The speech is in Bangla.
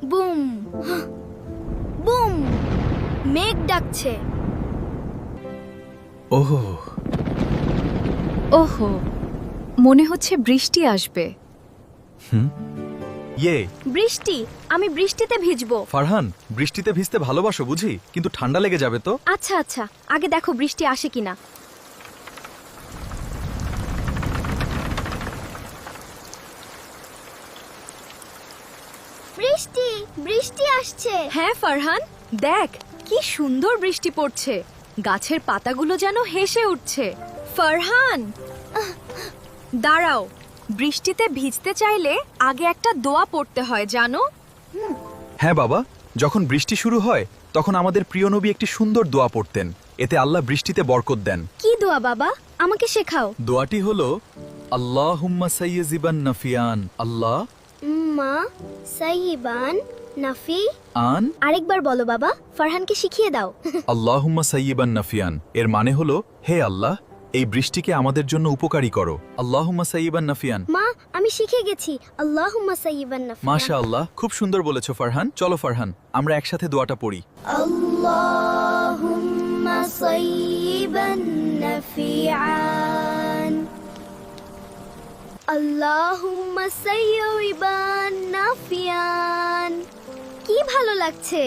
বুম বুম, মেঘ ডাকছে। ওহো, ওহো, মনে হচ্ছে বৃষ্টি আসবে। ইয়ে বৃষ্টি, আমি বৃষ্টিতে ভিজবো। ফারহান, বৃষ্টিতে ভিজতে ভালোবাসো বুঝি, কিন্তু ঠান্ডা লেগে যাবে তো। আচ্ছা আচ্ছা, আগে দেখো বৃষ্টি আসে কিনা। বৃষ্টি, বৃষ্টি আসছে। হ্যাঁ ফারহান, দেখ কি সুন্দর বৃষ্টি পড়ছে, গাছের পাতাগুলো যেন হেসে উঠছে। ফারহান, দাঁড়াও, বৃষ্টিতে ভিজতে চাইলে আগে একটা দোয়া পড়তে হয় জানো। হ্যাঁ বাবা, যখন বৃষ্টি শুরু হয় তখন আমাদের প্রিয় নবী একটি সুন্দর দোয়া পড়তেন, এতে আল্লাহ বৃষ্টিতে বরকত দেন। কি দোয়া বাবা, আমাকে শেখাও। দোয়াটি হলো আল্লাহুম্মা সাইয়্যিবান নাফিয়ান আল্লাহ মা সাইবান নাফি। আন আরেকবার বলো বাবা, ফারহানকে শিখিয়ে দাও। আল্লাহুম্মা সাইয়্যিবান নাফিয়ান, এর মানে হলো হে আল্লাহ, এই বৃষ্টিকে আমাদের জন্য উপকারী করো। আল্লাহুম্মা সাইয়্যিবান নাফিয়ান। মা, আমি শিখে গেছি। আল্লাহুম্মা সাইবান নাফি। মাশাআল্লাহ, খুব সুন্দর বলেছো ফারহান। চলো ফারহান, আমরা একসাথে দোয়াটা পড়ি। আল্লাহুম্মা সাইবান নাফিআন। আল্লাহুম্মা সাইয়িবান নাফিআন। কি ভালো লাগছে।